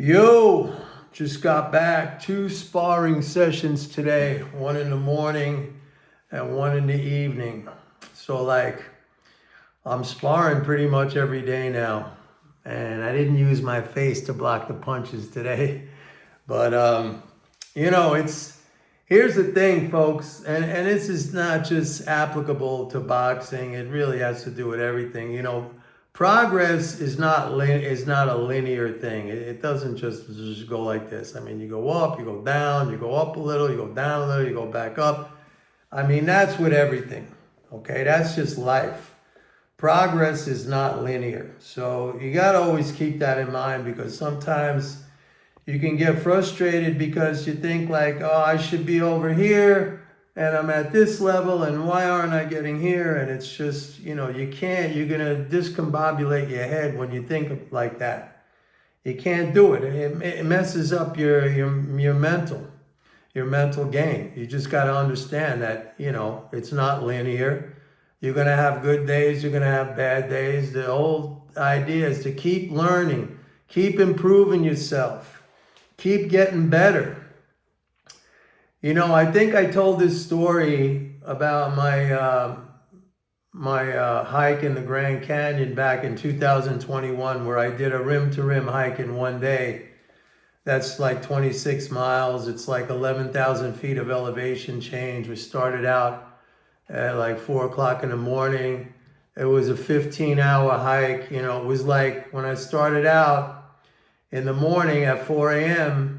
Yo, just got back. 2 sparring sessions today, one in the morning and one in the evening. So I'm sparring pretty much every day now. And I didn't use my face to block the punches today. But here's the thing, folks, and this is not just applicable to boxing. It really has to do with everything. Progress is not a linear thing. It doesn't just go like this. I mean, you go up, you go down, you go up a little, you go down a little, you go back up. I mean, that's with everything. Okay, that's just life. Progress is not linear. So you got to always keep that in mind, because sometimes you can get frustrated because you think like, oh, I should be over here and I'm at this level, and why aren't I getting here? And it's just, you're going to discombobulate your head when you think like that. You can't do it. It messes up your mental game. You just got to understand that, it's not linear. You're going to have good days. You're going to have bad days. The whole idea is to keep learning, keep improving yourself, keep getting better. I think I told this story about my hike in the Grand Canyon back in 2021, where I did a rim-to-rim hike in one day. That's like 26 miles. It's like 11,000 feet of elevation change. We started out at like 4 o'clock in the morning. It was a 15-hour hike. It was like when I started out in the morning at 4 a.m.,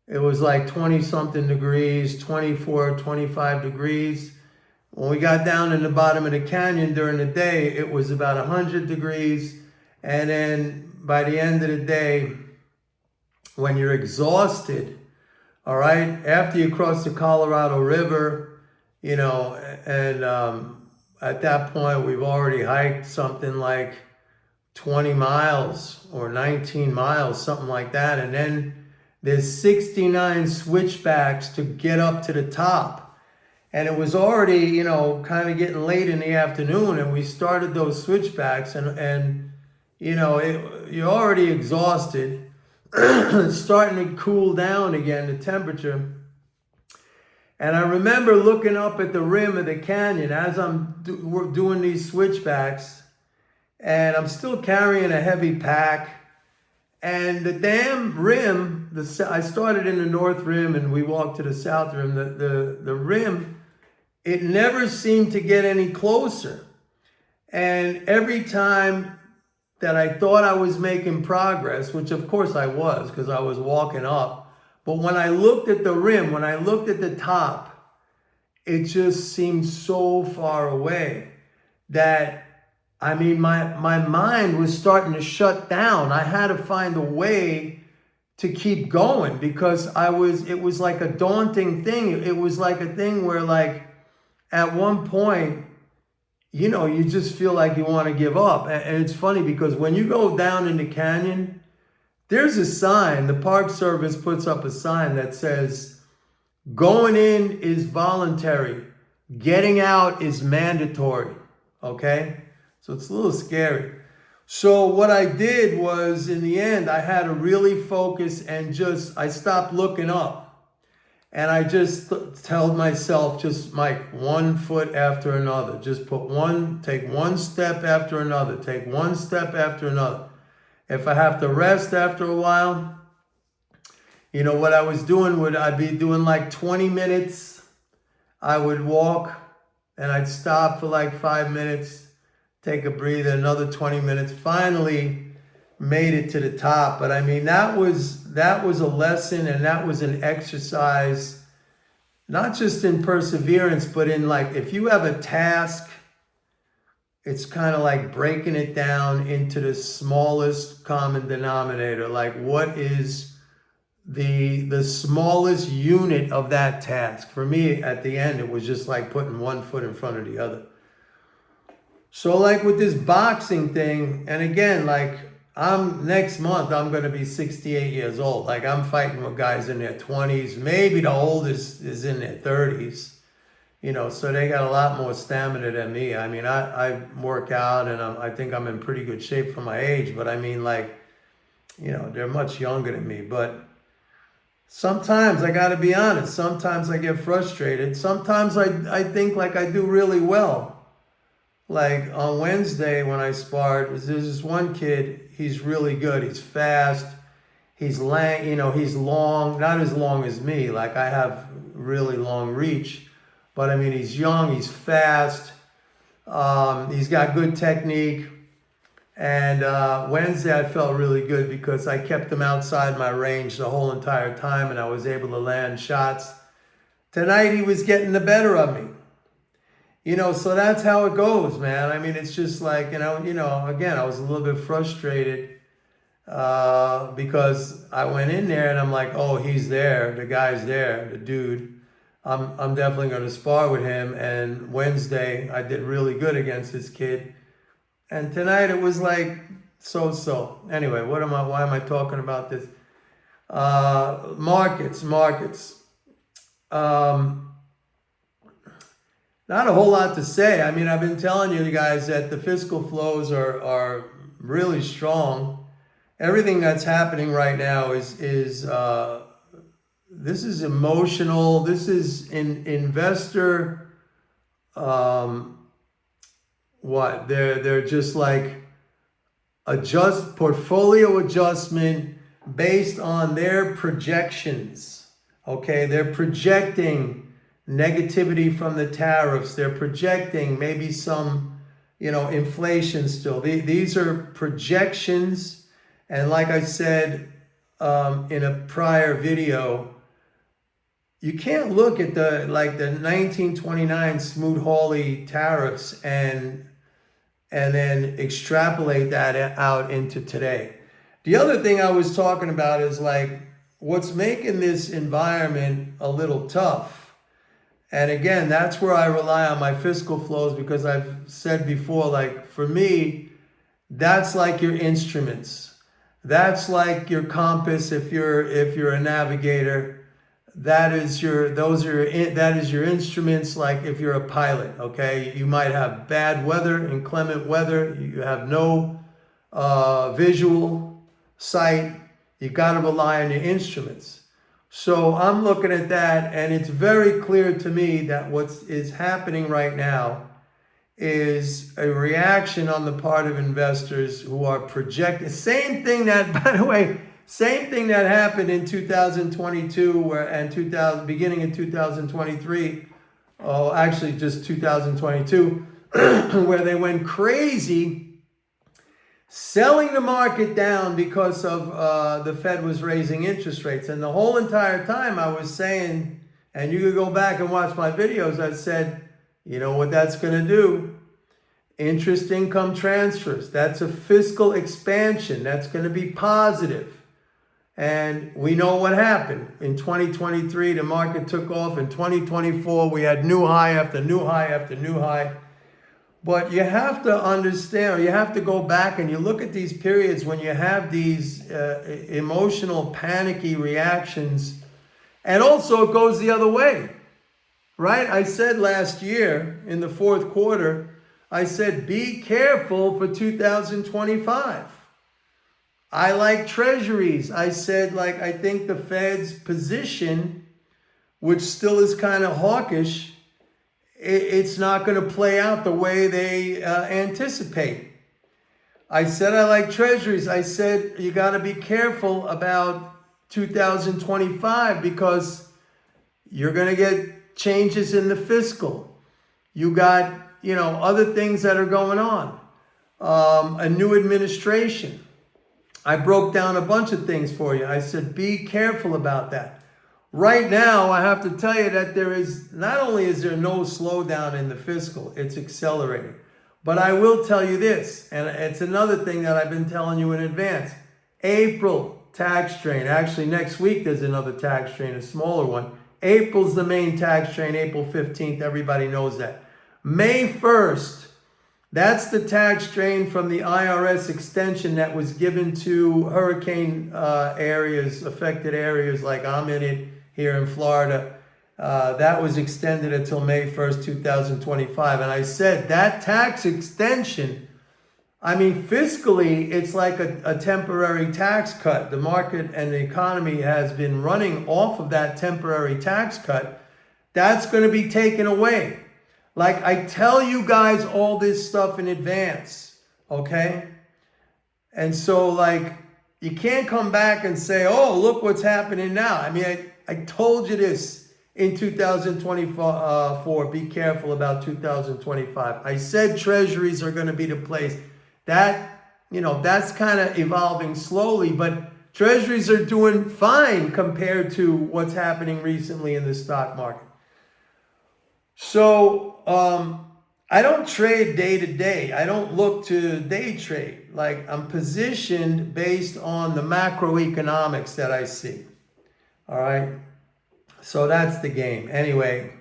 it was like 20-something degrees, 24, 25 degrees. When we got down in the bottom of the canyon during the day, it was about 100 degrees. And then by the end of the day, when you're exhausted, all right, after you cross the Colorado River, and at that point, we've already hiked something like 20 miles or 19 miles, something like that. And then there's 69 switchbacks to get up to the top. And it was already, kind of getting late in the afternoon, and we started those switchbacks, and you're already exhausted. It's starting to cool down again, the temperature. And I remember looking up at the rim of the canyon as I'm doing these switchbacks, and I'm still carrying a heavy pack. And the damn rim, I started in the north rim and we walked to the south rim. The rim, it never seemed to get any closer. And every time that I thought I was making progress, which of course I was, because I was walking up, but when I looked at the rim, when I looked at the top, it just seemed so far away that my mind was starting to shut down. I had to find a way to keep going, because it was like a daunting thing. It was like a thing where, like, at one point, you just feel like you want to give up. And it's funny because when you go down in the canyon, there's a sign, the Park Service puts up a sign that says, going in is voluntary, getting out is mandatory, okay? So it's a little scary. So what I did was, in the end, I had to really focus and I stopped looking up. And I just told myself, just Mike, 1 foot after another. Just take one step after another. Take one step after another. If I have to rest after a while, what I was doing I'd be doing like 20 minutes. I would walk and I'd stop for like 5 minutes. Take a breather, another 20 minutes, finally made it to the top. But that was a lesson, and that was an exercise, not just in perseverance, but in, like, if you have a task, it's kind of like breaking it down into the smallest common denominator. Like, what is the smallest unit of that task? For me, at the end, it was just like putting 1 foot in front of the other. So like with this boxing thing, and again, like next month, I'm going to be 68 years old. Like, I'm fighting with guys in their 20s. Maybe the oldest is in their 30s, so they got a lot more stamina than me. I work out, and I think I'm in pretty good shape for my age. But they're much younger than me, but sometimes I got to be honest. Sometimes I get frustrated. Sometimes I think like I do really well. Like on Wednesday when I sparred, there's this one kid, he's really good. He's fast. He's he's long, not as long as me. Like I have really long reach, but I mean, he's young, he's fast. He's got good technique. And Wednesday I felt really good because I kept him outside my range the whole entire time and I was able to land shots. Tonight he was getting the better of me. So that's how it goes, man. I mean, it's just like, again, I was a little bit frustrated because I went in there and I'm like, oh, he's there. The guy's there, the dude. I'm definitely going to spar with him. And Wednesday, I did really good against this kid. And tonight it was like so-so. Anyway, why am I talking about this? Markets. Not a whole lot to say. I mean, I've been telling you guys that the fiscal flows are really strong. Everything that's happening right now is this is emotional. This is investor. They're just like portfolio adjustment based on their projections. Okay, they're projecting negativity from the tariffs. They're projecting maybe some, inflation still. These are projections. And like I said in a prior video, you can't look at the 1929 Smoot-Hawley tariffs and then extrapolate that out into today. The other thing I was talking about is like what's making this environment a little tough. And again, that's where I rely on my fiscal flows because I've said before, like for me, that's like your instruments. That's like your compass if you're a navigator. That is your instruments. Like if you're a pilot, okay, you might have bad weather, inclement weather. You have no visual sight. You got to rely on your instruments. So I'm looking at that, and it's very clear to me that what is happening right now is a reaction on the part of investors who are projecting. Same thing that, by the way, same thing that happened in 2022 beginning in 2023. Oh, actually just 2022, where they went crazy selling the market down because of the Fed was raising interest rates. And the whole entire time I was saying, and you could go back and watch my videos, I said, you know what that's going to do? Interest income transfers. That's a fiscal expansion. That's going to be positive. And we know what happened. In 2023, the market took off. In 2024, we had new high after new high after new high. But you have to understand, or you have to go back and you look at these periods when you have these emotional, panicky reactions. And also it goes the other way, right? I said last year in the fourth quarter, I said, be careful for 2025. I like treasuries. I said, I think the Fed's position, which still is kind of hawkish, it's not going to play out the way they anticipate. I said I like treasuries. I said you got to be careful about 2025 because you're going to get changes in the fiscal. You got, other things that are going on. A new administration. I broke down a bunch of things for you. I said be careful about that. Right now, I have to tell you that not only is there no slowdown in the fiscal, it's accelerating. But I will tell you this, and it's another thing that I've been telling you in advance. April, tax strain. Actually, next week there's another tax strain, a smaller one. April's the main tax strain, April 15th. Everybody knows that. May 1st, that's the tax strain from the IRS extension that was given to hurricane affected areas like I'm in it, here in Florida. That was extended until May 1st, 2025. And I said that tax extension I mean, fiscally, it's like a temporary tax cut. The market and the economy has been running off of that temporary tax cut. That's going to be taken away. Like, I tell you guys all this stuff in advance, okay? And so, like, you can't come back and say, oh, look what's happening now. I mean, I told you this in 2024. Be careful about 2025. I said treasuries are going to be the place. That, that's kind of evolving slowly, but treasuries are doing fine compared to what's happening recently in the stock market. So, I don't trade day to day. I don't look to day trade. Like, I'm positioned based on the macroeconomics that I see. All right. So that's the game. Anyway,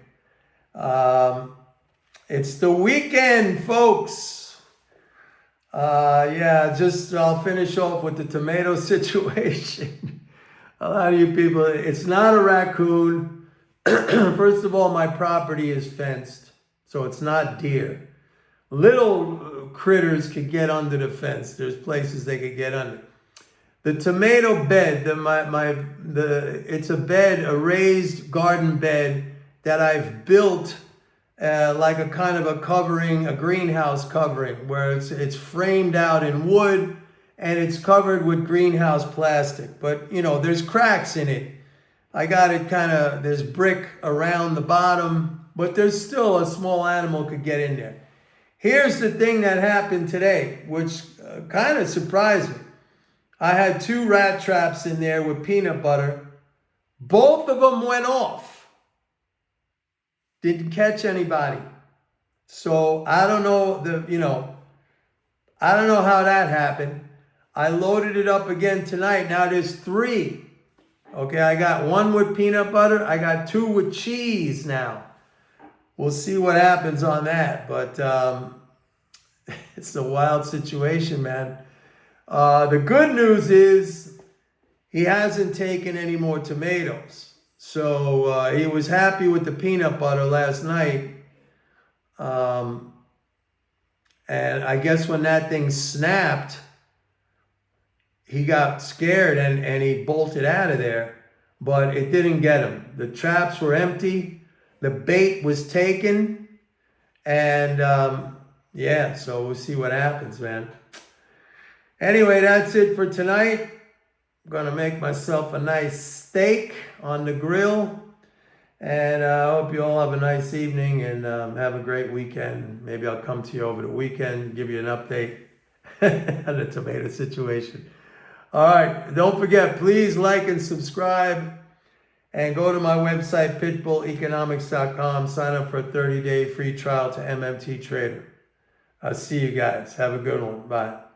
it's the weekend, folks. I'll finish off with the tomato situation. A lot of you people, it's not a raccoon. First of all, my property is fenced, so it's not deer. Little critters could get under the fence. There's places they could get under. The tomato bed, it's a bed, a raised garden bed that I've built like a kind of a covering, a greenhouse covering, where it's framed out in wood and it's covered with greenhouse plastic. But, there's cracks in it. I got it there's brick around the bottom, but there's still a small animal could get in there. Here's the thing that happened today, which kind of surprised me. I had 2 rat traps in there with peanut butter. Both of them went off. Didn't catch anybody. So I don't know I don't know how that happened. I loaded it up again tonight. Now there's 3. Okay, I got 1 with peanut butter. I got 2 with cheese now. We'll see what happens on that. But it's a wild situation, man. The good news is he hasn't taken any more tomatoes. So he was happy with the peanut butter last night. And I guess when that thing snapped, he got scared and he bolted out of there, but it didn't get him. The traps were empty. The bait was taken. And so we'll see what happens, man. Anyway, that's it for tonight. I'm going to make myself a nice steak on the grill. And I hope you all have a nice evening and have a great weekend. Maybe I'll come to you over the weekend, give you an update on the tomato situation. All right, don't forget, please like and subscribe and go to my website, pitbulleconomics.com. Sign up for a 30-day free trial to MMT Trader. I'll see you guys. Have a good one. Bye.